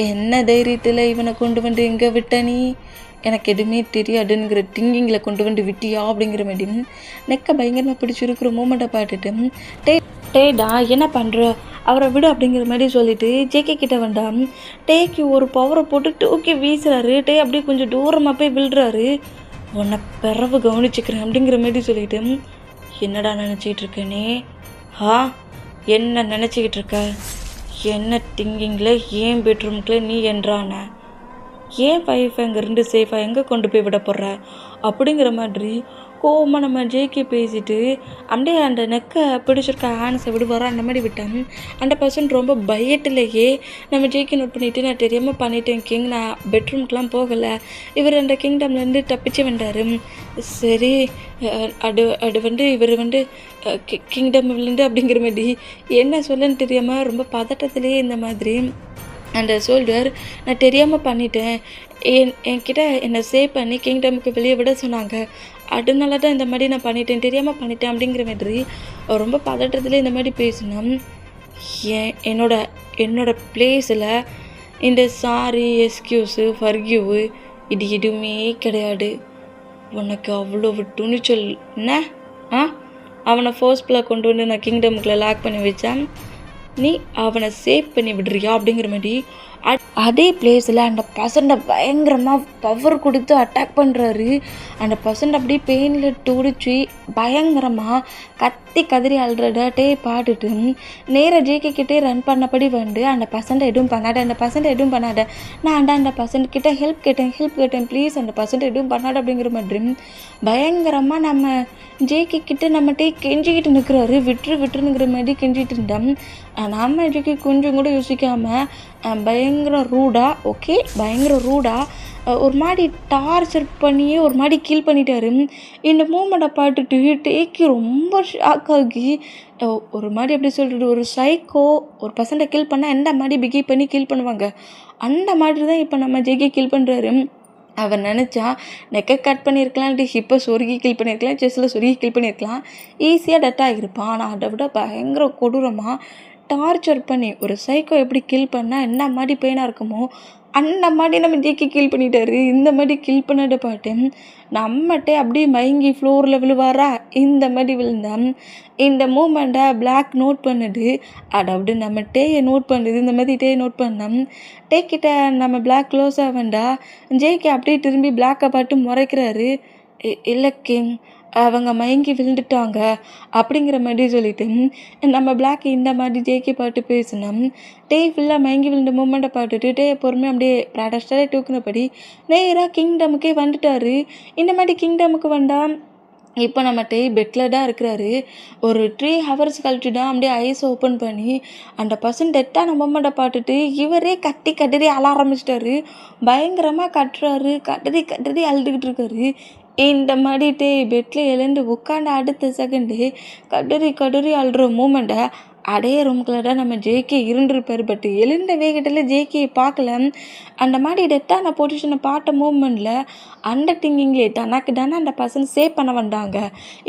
என்ன தைரியத்தில் இவனை கொண்டு வந்து இங்கே விட்ட நீ? எனக்கு எதுவுமே தெரியாதுங்கிற திங்கிங்கில் கொண்டு வந்து விட்டியா அப்படிங்கிற மாதிரி நெக்கை பயங்கரமாக பிடிச்சிருக்கிற மூமெண்ட்டை பார்த்துட்டு டேடா என்ன பண்ணுற, அவரை விடு அப்படிங்கிற மாதிரி சொல்லிட்டு ஜேகே கிட்ட வேண்டாம் டேக்கு ஒரு பவரை போட்டு தூக்கி வீசுறாரு. அப்படியே கொஞ்சம் தூரமாக போய் விழுறாரு. உன்னை பிறவு கவனிச்சுக்கிறேன் அப்படிங்கிற மாதிரி சொல்லிட்டு என்னடா நினச்சிக்கிட்டு இருக்கேனே? என்ன நினச்சிக்கிட்டு இருக்க? என்ன திங்கிங்கில் ஏன் பெட்ரூம்குள்ளே நீ என்றான? ஏன் வைஃப் அங்கேருந்து சேஃபாக எங்கே கொண்டு போய் விட போடுற அப்படிங்கிற மாதிரி கோவமாக நம்ம ஜேகே பேசிட்டு அப்படியே அந்த நெக்கை பிடிச்சிருக்க ஹேண்ட்ஸை விடுவாரோ அந்த மாதிரி விட்டேன். அந்த பர்சன் ரொம்ப பயத்திலேயே நம்ம ஜேகே நோட் பண்ணிவிட்டு நான் தெரியாமல் பண்ணிட்டேன் கிங், நான் பெட்ரூம்க்கெலாம் போகலை, இவர் அந்த கிங்டம்லேருந்து தப்பிச்சு வந்தார். சரி அது இவர் கிங்டம்லேருந்து அப்படிங்கிற மாதிரி என்ன சொல்லன்னு தெரியாமல் ரொம்ப பதட்டத்திலே இந்த மாதிரி அந்த சோல்டர் நான் தெரியாமல் பண்ணிட்டேன், என்கிட்ட என்னை சேவ் பண்ணி கிங்டமுக்கு வெளியே விட சொன்னாங்க, அதனால தான் இந்த மாதிரி நான் தெரியாமல் பண்ணிட்டேன் அப்படிங்கிற மாதிரி ரொம்ப பதட்டத்தில் இந்த மாதிரி பேசினோம். என்னோட பிளேஸில் இந்த சாரி, எக்ஸ்கியூஸு, ஃபர்கியூவு இது எதுவுமே கிடையாது. உனக்கு அவ்வளோ துணிச்சல் என்ன? அவனை ஃபோர்ஸ்ஃபுல்லாக கொண்டு வந்து நான் கிங்டமுக்குள்ளே லாக் பண்ணி வச்சேன், நீ அவனை சேவ் பண்ணி விடுறியா அப்படிங்கிற மாதிரி அதே பிளேஸில் அந்த பர்சன்ட்டை பயங்கரமாக பவர் கொடுத்து அட்டாக் பண்ணுறாரு. அந்த பர்சன்ட் அப்படியே பெயினில் துடிச்சு பயங்கரமாக கத்தி கதறி அழுறடே பாட்டுட்டு நேராக ஜேகே கிட்டே ரன் பண்ணபடி அந்த பர்சன்ட்டை எதுவும் பண்ணாத, நான் அந்த பர்சன்ட்கிட்ட ஹெல்ப் கேட்டேன் ப்ளீஸ் அந்த பர்சன்ட் எதுவும் பண்ணாத அப்படிங்கிற மாதிரி பயங்கரமாக நம்ம ஜேகே கிட்ட நம்மகிட்டே கெஞ்சிக்கிட்டு நிற்கிறாரு. விட்டுருங்கிற மாதிரி கெஞ்சிக்கிட்டு இருந்தோம். நம்ம ஜேகே கொஞ்சம் கூட யோசிக்காமல் பயங்கர ரூடாக ஒரு மாதிரி டார்ச்சர் பண்ணியே ஒரு மாதிரி கீல் பண்ணிட்டாரு. இந்த மூமெண்ட்டை பார்த்துட்டு டேக்கி ரொம்ப ஷாக் ஆகி ஒரு மாதிரி எப்படி சொல்கிறது, ஒரு சைக்கோ ஒரு பர்சன்ட்டை கில் பண்ணால் எந்த மாதிரி பிகேவ் பண்ணி கில் பண்ணுவாங்க அந்த மாதிரி தான் இப்போ நம்ம ஜேகே கில் பண்ணுறாரு. அவர் நினச்சா நெக்கை கட் பண்ணியிருக்கலாம், ஹிப்பை சொருகி கில் பண்ணியிருக்கலாம், செஸ்ஸில் சொருகி கில் பண்ணியிருக்கலாம், ஈஸியாக டெட் ஆகியிருப்பான். ஆனால் அதை விட பயங்கர கொடூரமாக டார்ச்சர் பண்ணி ஒரு சைக்கோ எப்படி கில் பண்ணால் என்ன மாதிரி பெயினாக இருக்குமோ அந்த மாதிரி நம்ம ஜேகே கில் பண்ணிட்டாரு. இந்த மாதிரி கில் பண்ணத பாட்டு நம்மகிட்ட அப்படியே மயங்கி ஃப்ளோரில் விழுவாரா, இந்த மாதிரி விழுந்தா இந்த மூமெண்ட்டை பிளாக் நோட் பண்ணுது. அதாவது நம்ம டேயை நோட் பண்ணுது. இந்த மாதிரி டே நோட் பண்ணோம். டே கிட்ட நம்ம பிளாக் க்ளோஸ் ஆகண்டா ஜேகே அப்படியே திரும்பி பிளாக்கை பார்த்து முறைக்கிறாரு. இல்லை கிங், அவங்க மயங்கி விழுந்துட்டாங்க அப்படிங்கிற மாதிரி சொல்லிட்டு நம்ம பிளாக் இந்த மாதிரி ஜேகே பாட்டு பேசினோம். டே ஃபுல்லாக மயங்கி விழுந்த மூமெண்ட்டை பார்த்துட்டு டே பொறுமையாக அப்படியே ப்ராடஸ்டாக தூக்குனபடி நேராக கிங்டமுக்கே வந்துட்டாரு. இந்த மாதிரி கிங்டமுக்கு வந்தால் இப்போ நம்ம டே பெட்டில் தான் இருக்கிறாரு. ஒரு 3 ஹவர்ஸ் கழிச்சு தான் அப்படியே ஐஸ் ஓப்பன் பண்ணி அந்த பர்சன் டெட்டான மொமெண்ட்டை பார்த்துட்டு இவரே கத்தி கதறி அழ ஆரம்பிச்சிட்டாரு. பயங்கரமாக கதறி அழுதுகிட்டு இருக்காரு. இந்த மாதிரி டே பெட்டில் எழுந்து உட்காந்து அடுத்த செகண்டு கதறி அழுற மூமெண்ட்டை அதே ரூம்குள்ளே தான் நம்ம ஜேகே இருந்திருப்பார். பட் எழுந்த வேகத்தில் ஜேகேயை பார்க்கல. அந்த மாதிரி டெத்தான பொசிஷனை பார்த்த மூமெண்ட்டில் அந்த திங்கிங்லே தனக்கு தானே அந்த பர்சன் சேவ் பண்ண வந்தாங்க.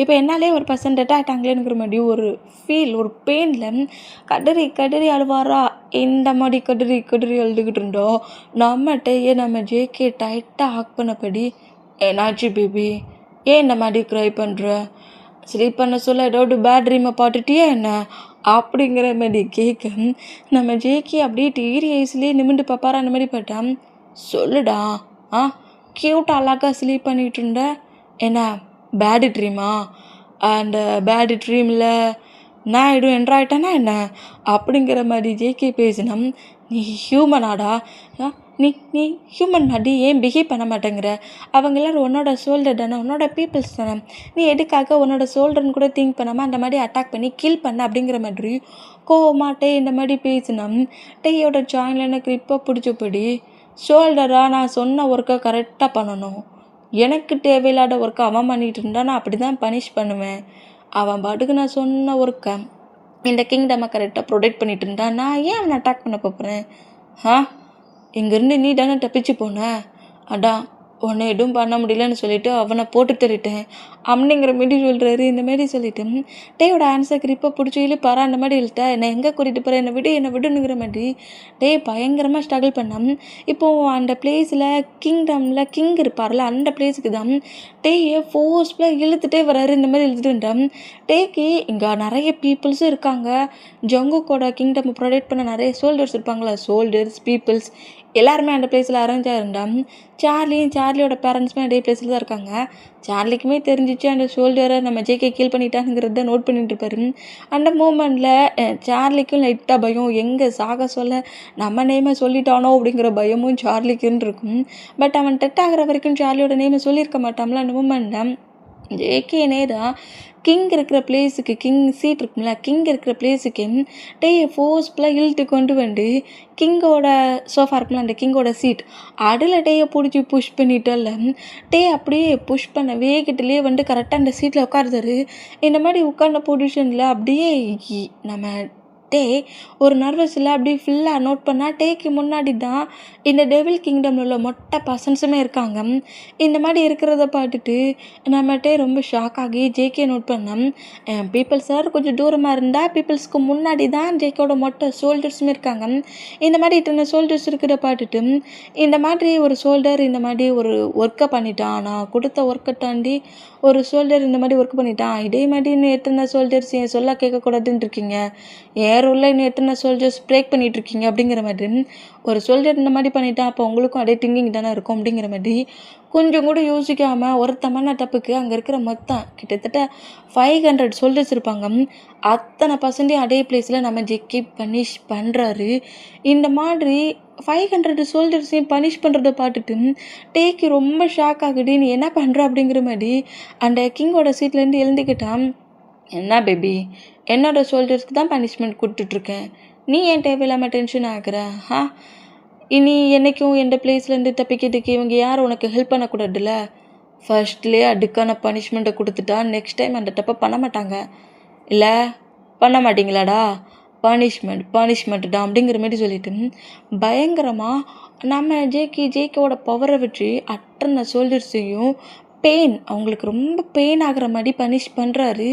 இப்போ என்னாலே ஒரு பர்சன் டெட் ஆகிட்டாங்களேங்கிற மாதிரி ஒரு ஃபீல், ஒரு பெயினில் கதறி அழுவாரா. இந்த மாதிரி கதறி அழுதுகிட்டு இருந்தோம். நம்ம ஜேகே டைட்டாக ஆக் பண்ணபடி, என்னாச்சு பேபி, ஏன் இந்த மாதிரி க்ரை பண்ணுற, ஸ்லீப் பண்ண சொல்ல ஏதாவது பேட் ட்ரீமை பார்த்துட்டியா என்ன அப்படிங்கிற மாதிரி கேட்க நம்ம ஜேகே அப்படியே டீரி ஐஸ்லேயே நிமிண்டு பார்ப்பாரா. அந்த மாதிரி பார்த்தா, சொல்லுடா, க்யூட்டாக அழகாக ஸ்லீப் பண்ணிகிட்டு இருந்த, என்ன பேடு ட்ரீமா, அந்த பேடு ட்ரீமில் நான் எதுவும் என்ட்ராயிட்டேன்னா என்ன அப்படிங்கிற மாதிரி ஜேகே பேசினா, நீ ஹியூமனாடா, நீ ஹியூமன் மாதிரி ஏன் பிஹேவ் பண்ண மாட்டேங்கிற, அவங்க எல்லோரும் உன்னோட சோல்டர் தானே, உன்னோட பீப்புள்ஸ் தானே, நீ எதுக்காக உன்னோட சோல்டர்னு கூட திங்க் பண்ணாமல் அந்த மாதிரி அட்டாக் பண்ணி கில் பண்ண அப்படிங்கிற மாதிரி கோவமாட்டே இந்த மாதிரி பேசினா. டேயோட ஜாயினில் எனக்கு இப்போ பிடிச்சபடி, ஷோல்டராக நான் சொன்ன ஒர்க்கை கரெக்டாக பண்ணணும், எனக்கு தேவையில்லாத ஒர்க்கை அவன் பண்ணிகிட்டு இருந்தால் நான் அப்படி தான் பனிஷ் பண்ணுவேன். அவன் பாட்டுக்கு நான் சொன்ன ஒர்க்கை இந்த கிங்டமை கரெக்டாக ப்ரொடெக்ட் பண்ணிகிட்டு இருந்தான், நான் ஏன் அவனை அட்டாக் பண்ண போகிறேன்? இங்கேருந்து நீ தானே தப்பிச்சு போன, அதான் உன்னை எதுவும் பண்ண முடியலன்னு சொல்லிவிட்டு அவனை போட்டு தள்ளிட்டேன் அப்படிங்கிற மாரி சொல்கிறாரு. இந்த மாரி சொல்லிவிட்டு டேயோட ஆன்சர் இப்போ பிடிச்சி இழுப்பாரா. அந்த மாதிரி இழுத்தா என்னை எங்கே கூட்டிகிட்டு போகிற, என்னை விடுனுங்கிற மாதிரி டே பயங்கரமாக ஸ்ட்ரகிள் பண்ணான். இப்போது அந்த பிளேஸில் கிங்டமில் கிங் இருப்பார்ல, அந்த பிளேஸுக்கு தான் டேயை ஃபோர்ஸ்ஃபுல்லாக இழுத்துட்டே வர்றாரு. இந்த மாதிரி இழுத்துட்டு வந்தான். டேக்கு இங்கே நிறைய பீப்புள்ஸும் இருக்காங்க. ஜங்குக்கோட கிங்டம் ப்ரொடெக்ட் பண்ண நிறைய சோல்டர்ஸ் இருப்பாங்களா, சோல்டர்ஸ் பீப்புள்ஸ் எல்லாருமே அந்த பிளேஸில் அரேஞ்சாக இருந்தால் சார்லியோட பேரண்ட்ஸுமே அதே பிளேஸில் தான் இருக்காங்க. சார்லிக்குமே தெரிஞ்சிச்சு அந்த ஷோல்டரை நம்ம ஜேகே கீல் பண்ணிட்டாங்கிறத நோட் பண்ணிட்டு இருப்பாரு. அந்த மூமெண்ட்டில் சார்லிக்கும் லைட்டாக பயம், எங்கே சாக சொல்ல நம்ம நேமை சொல்லிட்டானோ அப்படிங்கிற பயமும் சார்லிக்குன்னு இருக்கும். பட் அவன் டெட் ஆகிற வரைக்கும் சார்லியோட நேமை சொல்லியிருக்க மாட்டான்ல. அந்த மூமெண்ட்டில் ஜேகே நேராக கிங் இருக்கிற பிளேஸுக்கு, கிங் சீட் இருக்கும்ல, கிங் இருக்கிற பிளேஸுக்கு டேயை ஃபோர்ஸ்ஃபுல்லாக இழுத்து கொண்டு வந்து கிங்கோட சோஃபா இருக்கும்ல, அந்த கிங்கோட சீட் அதில் டேயை பிடிச்சி புஷ் பண்ணிட்டல. டே அப்படியே புஷ் பண்ண வேகத்திலே வந்து கரெக்டாக அந்த சீட்டில் உட்காருதாரு. இந்த மாதிரி உட்கார்ந்த பொசிஷனில் அப்படியே நம்ம டே ஒரு நர்வஸில் அப்படியே ஃபுல்லாக நோட் பண்ணால் டேக்கு முன்னாடி தான் இந்த டெவில் கிங்டமில் உள்ள மொட்டை பர்சன்ஸுமே இருக்காங்க. இந்த மாதிரி இருக்கிறத பார்த்துட்டு நம்ம டே ரொம்ப ஷாக் ஆகி ஜேகே நோட் பண்ணோம். பீப்புள்ஸ் சார் கொஞ்சம் தூரமாக இருந்தால் பீப்புள்ஸ்க்கு முன்னாடி தான் ஜேகேவோட மொட்டை சோல்டர்ஸுமே இருக்காங்க. இந்த மாதிரி இத்தனை சோல்டர்ஸ் இருக்கிறத பார்த்துட்டு இந்த மாதிரி ஒரு சோல்டர் இந்த மாதிரி ஒரு ஒர்க்கை பண்ணிட்டான், நான் கொடுத்த ஒர்க்கை தாண்டி ஒரு சோல்டர் இந்த மாதிரி ஒர்க் பண்ணிட்டான், இதே மாதிரி இன்னும் எத்தனை சோல்ஜர்ஸ் என் சொல்ல கேட்கக்கூடாதுன்னு இருக்கீங்க, ஏர் உள்ள இன்னும் எத்தனை சோல்ஜர்ஸ் பிரேக் பண்ணிகிட்ருக்கீங்க அப்படிங்கிற மாதிரி ஒரு சோல்ஜர் இந்த மாதிரி பண்ணிட்டான், அப்போ உங்களுக்கும் அதே திங்கிங் தானே இருக்கும் அப்படிங்கிற மாதிரி கொஞ்சம் கூட யோசிக்காமல் ஒருத்தமான தப்புக்கு அங்கே இருக்கிற மொத்தம் கிட்டத்தட்ட 500 சோல்ஜர்ஸ் இருப்பாங்க, அத்தனை பர்சன்டேஜ் அதே பிளேஸில் நம்ம ஜேகே பனிஷ் பண்ணுறாரு. இந்த மாதிரி 500 சோல்ஜர்ஸையும் பனிஷ் பண்ணுறத பார்த்துட்டு டேக்கு ரொம்ப ஷாக் ஆகுது. நீ என்ன பண்ணுற அப்படிங்கிற மாதிரி அந்த கிங்கோட சீட்லேருந்து எழுந்துக்கிட்டான். என்ன பேபி, என்னோட சோல்ஜர்ஸ்க்கு தான் பனிஷ்மெண்ட் கொடுத்துட்ருக்கேன், நீ ஏன் தேவையில்லாமல் டென்ஷன் ஆகுற? இனி என்றைக்கும் எந்த பிளேஸ்லேருந்து தப்பிக்கிறதுக்கு இவங்க யாரும் உனக்கு ஹெல்ப் பண்ணக்கூடாதுல்ல. ஃபர்ஸ்ட்லேயே அதுக்கான பனிஷ்மெண்ட்டை கொடுத்துட்டா நெக்ஸ்ட் டைம் அந்த தப்பை பண்ண மாட்டாங்க, இல்லை பண்ண மாட்டிங்களாடா, பனிஷ்மெண்ட் தான் அப்படிங்கிற மாதிரி சொல்லிட்டு பயங்கரமாக நம்ம ஜேகேவோட பவரை வச்சு அத்தனை சோல்ஜர்ஸையும் அவங்களுக்கு ரொம்ப பெயின் ஆகுற மாதிரி பனிஷ் பண்ணுறாரு.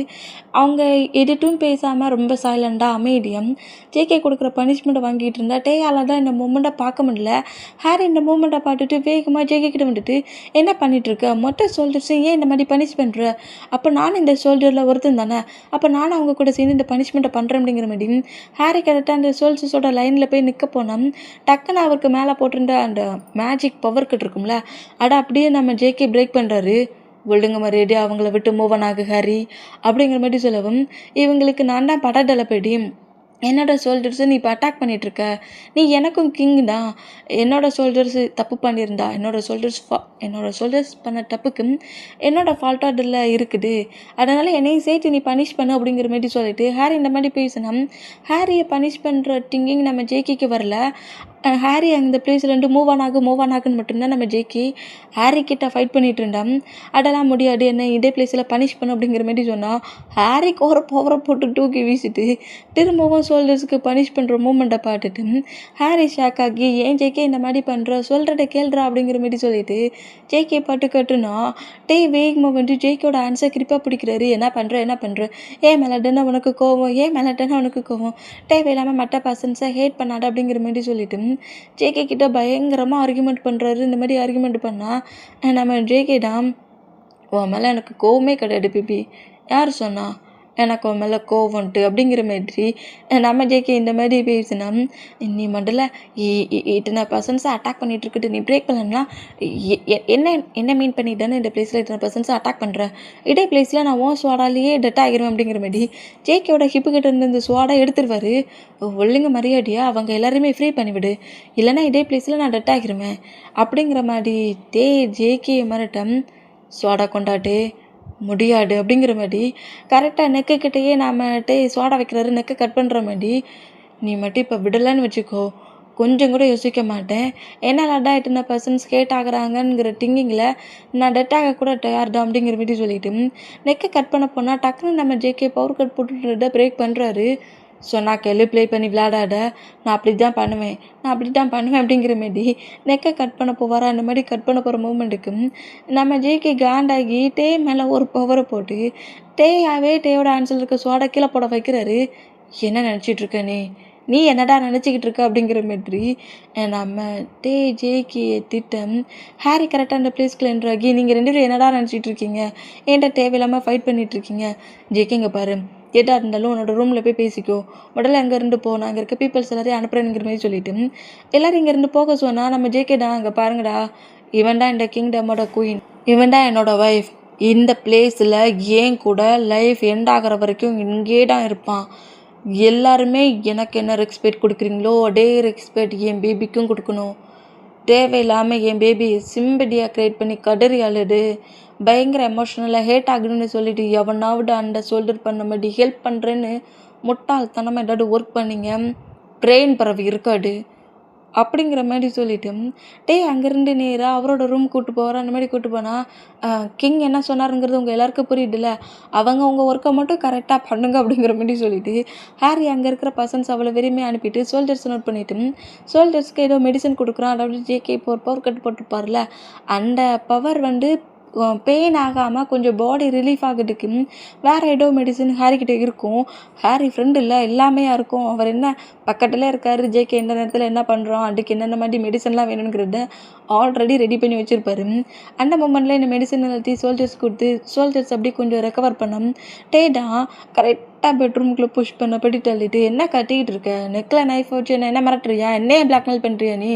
அவங்க எதுட்டும் பேசாமல் ரொம்ப சைலண்டாக அமைதியாக ஜேகே கொடுக்குற பனிஷ்மெண்ட்டை வாங்கிட்டு இருந்தா டேயால் தான் இந்த மூமெண்ட்டை பார்க்க முடியல. ஹாரி இந்த மூமெண்ட்டை பார்த்துட்டு வேகமாக ஜேகே கிட்ட வந்துட்டு என்ன பண்ணிகிட்ருக்க, மொட்டை சோல்ஜர்ஸை ஏன் இந்த மாதிரி பனிஷ் பண்ணுற, அப்போ நானும் இந்த சோல்ஜரில் ஒருத்தன் தானே, அப்போ நானும் அவங்க கூட சேர்ந்து இந்த பனிஷ்மெண்ட்டை பண்ணுறேன் அப்படிங்கிற மாதிரி ஹாரி கரெக்டாக அந்த சோல்ஜர்ஸோட லைனில் போய் நிற்க போனோம். டக்குன்னு அவருக்கு மேலே போட்டிருந்த அந்த மேஜிக் பவர் கிட்ட இருக்கும்ல, அப்படியே நம்ம ஜேகே பிரேக் பண்ணுறாரு. ஒழுங்கு மரியாதையாக அவங்கள விட்டு மூவ் ஆன் ஆகு ஹாரி அப்படிங்கிற மாதிரி சொல்லவும், இவங்களுக்கு நான் தான் படடலப்படி என்னோட சோல்ஜர்ஸை நீ இப்போ அட்டாக் பண்ணிகிட்ருக்க, நீ எனக்கும் கிங் தான், என்னோட சோல்ஜர்ஸு தப்பு பண்ணியிருந்தா என்னோட சோல்ஜர்ஸ் பண்ண தப்புக்கு என்னோட ஃபால்ட்டாக அதில் இருக்குது, அதனால் என்னையும் சேர்த்து நீ பனிஷ் பண்ணு அப்படிங்கிற மாதிரி சொல்லிட்டு ஹாரி இந்த மாதிரி பேசினா ஹாரியை பனிஷ் பண்ணுற திங்கிங் நம்ம ஜேகேக்கு வரல. ஹாரி அந்த பிளேஸ்லேருந்து மூவ் ஆன் ஆகுன்னு மட்டும்தான் நம்ம ஜேகே ஹாரி கிட்ட ஃபைட் பண்ணிகிட்டு இருந்தான். அதெல்லாம் முடியாது, என்ன இதே பிளேஸில் பனிஷ் பண்ணு அப்படிங்கிற மாதிரி சொன்னால் ஹாரிக்கு ஒரு பவரை போட்டு தூக்கி வீசிட்டு திரும்பவும் சோல்ஜர்ஸுக்கு பனிஷ் பண்ணுற மூமெண்ட்டை பார்த்துட்டு ஹாரி ஷாக் ஆகி ஏன் ஜேகே இந்த மாதிரி பண்ணுற, சொல்கிறத கேள்றா அப்படிங்கிற மாதிரி சொல்லிட்டு ஜேகே பாட்டு கட்டுனா வேகமாக வந்து ஜேகேயோட ஆன்சர் கிரிப்பாக பிடிக்கிறாரு. என்ன பண்ணுற ஏன் மேலட்டனா உனக்கு கோவம், தேவையில்லாமல் மற்ற பர்சன்ஸை ஹேட் பண்ணாத அப்படிங்கிற மாதிரி சொல்லிட்டு ஜேகே கிட்ட பயங்கரமாக ஆர்கியூமெண்ட் பண்ணுறாரு. இந்த மாதிரி ஆர்கியூமெண்ட் பண்ணால் நம்ம ஜேகே தான் உன் மேலே எனக்கு கோவமே கிடையாது பிபி, யார் சொன்னா எனக்கு உன் மேலே கோவம்ட்டு அப்படிங்கிற மாதிரி நம்ம ஜேகே இந்த மாதிரி பேசினா நீ முதல்ல இத்தனை பர்சன்ஸை அட்டாக் பண்ணிகிட்டு இருக்குது, நீ பிரேக் பண்ணலாம் என்ன மீன் பண்ணிட்டானே இந்த பிளேஸில் இத்தனை பர்சன்ஸை அட்டாக் பண்ணுற, இதே பிளேஸில் நான் ஓன் ஸ்வாடாலேயே டெட் ஆகிருவேன் அப்படிங்கிற மாதிரி ஜேகேயோட ஹிப்பு கிட்ட இருந்து இந்த ஸ்வாடை எடுத்துருவார். ஒழுங்கு மரியாதையா அவங்க எல்லாருமே ஃப்ரீ பண்ணிவிடு, இல்லைன்னா இதே பிளேஸில் நான் டெட் ஆகிருவேன் அப்படிங்கிற மாதிரி ஜேகே மிரட்டம் ஸ்வாடா கொண்டாட்டு முடியாது அப்படிங்கிற மாதிரி கரெக்டாக நெக்கிட்டேயே நாம் சோடா வைக்கிறாரு, நெக்கை கட் பண்ணுற மாதிரி நீ மட்டும் இப்போ விடலைன்னு வச்சுக்கோ, கொஞ்சம் கூட யோசிக்க மாட்டேன், என்னால் தான் இத்தனை பர்சன்ஸ் கேட் ஆகுறாங்கங்கிற திங்கிங்கில் நான் டெட் ஆக கூட தயார் தான் அப்படிங்கிற மாதிரி சொல்லிவிட்டு நெக்கை கட் பண்ண போனால் டக்குன்னு நம்ம ஜேகே பவர் கட் போட்டுட்டு பிரேக் பண்ணுறாரு. சொன்னா கேளு, ப்ளே பண்ணி விளையாடாத, நான் அப்படி தான் பண்ணுவேன் அப்படிங்கிற மாரி நெக்கை கட் பண்ண போவாரா. அந்த மாதிரி கட் பண்ண போகிற மூமெண்ட்டுக்கு நம்ம ஜேகே காண்டாகி மேலே ஒரு பவரை போட்டு டேயோட ஆன்சர் இருக்க சோடா கீழே போட வைக்கிறாரு. என்ன நினச்சிட்ருக்க நீ என்னடா நினச்சிக்கிட்டு இருக்க அப்படிங்கிற மாதிரி நம்ம ஜேகே திட்டம் ஹாரி கரெக்டாக அந்த பிளேஸ்க்குள்ள என்ட்ராகி நீங்கள் 2 பேரும் என்னடா நினச்சிட்டு இருக்கீங்க, ஏன்டா தேவையில்லாமல் ஃபைட் பண்ணிகிட்ருக்கீங்க, ஜேகேங்க பாரு எதாக இருந்தாலும் உன்னோட ரூமில் போய் பேசிக்கோ, முதல்ல அங்கேருந்து நான் அங்கே இருக்க பீப்புள்ஸ் எல்லாரையும் அனுப்புறேங்கிற மாதிரி சொல்லிவிட்டு எல்லோரும் இங்கேருந்து போக சொன்னால் நம்ம ஜேகே தான் அங்கே பாருங்கடா, இவன் தான் இந்த கிங்டமோட குயின், இவன் தான் என்னோடய ஒய்ஃப், இந்த பிளேஸில் ஏன் கூட லைஃப் எண்ட் ஆகிற வரைக்கும் இங்கே தான் இருப்பான், எல்லாருமே எனக்கு என்ன ரெஸ்பெக்ட் கொடுக்குறீங்களோ அதே ரெஸ்பெக்ட் என் பேபிக்கும் கொடுக்கணும், தேவையில்லாமல் என் பேபி சிம்படியாக க்ரியேட் பண்ணி கதறி அழுது பயங்கர எமோஷ்னலாக ஹேட் ஆகணும்னு சொல்லிட்டு எவனாவது அந்த ஷோல்டர் பண்ண மாதிரி ஹெல்ப் பண்ணுறேன்னு முட்டாள்தனமாக ஏதாவது ஒர்க் பண்ணிங்க, பிரெயின் பரவி இருக்காது அப்படிங்கிற மாதிரி சொல்லிட்டு அங்கேருந்து நேராக அவரோட ரூம் கூப்பிட்டு போகிறார். அந்த மாதிரி கூப்பிட்டு போனால் கிங் என்ன சொன்னாருங்கிறது உங்கள் எல்லாருக்கும் புரியுதுல்ல, உங்கள் ஒர்க்கை மட்டும் கரெக்டாக பண்ணுங்க அப்படிங்கிற மாதிரி சொல்லிவிட்டு ஹாரி அங்கே இருக்கிற பர்சன்ஸ் அவ்வளோ வெறுமையாக அனுப்பிட்டு சோல்ஜர்ஸ் நோட் பண்ணிவிட்டு சோல்ஜர்ஸ்க்கு ஏதோ மெடிசன் கொடுக்குறான், அதாவது ஜேகே இப்போ ஒரு பவர் கட் போட்டுருப்பார்ல, அந்த பவர் பெயின் ஆகாமல் கொஞ்சம் பாடி ரிலீஃப் ஆகிறதுக்கு வேறு ஏதோ மெடிசன் ஹாரிக்கிட்ட இருக்கும். ஹாரி ஃப்ரெண்டு இல்லை எல்லாமே இருக்கும், அவர் என்ன பக்கத்தில் இருக்கார், ஜேகே எந்த நேரத்தில் என்ன பண்ணுறோம், அதுக்கு என்னென்ன மாதிரி மெடிசன்லாம் வேணுங்கிறத ஆல்ரெடி ரெடி பண்ணி வச்சுருப்பாரு. அந்த மூமெண்ட்டில் இந்த மெடிசன் எல்லாத்தையும் சோல்ஜர்ஸ் கொடுத்து சோல்ஜர்ஸ் அப்படி கொஞ்சம் ரெக்கவர் பண்ணோம். தான் கரெக்டாக பெட்ரூம்குள்ளே புஷ் பண்ணபடி தள்ளிட்டு என்ன கட்டிக்கிட்டு இருக்க, நெக்கில் நைஃப் வச்சு என்ன மிரட்டுறியா, என்னையே பிளாக்மெயில் பண்ணுறியா நீ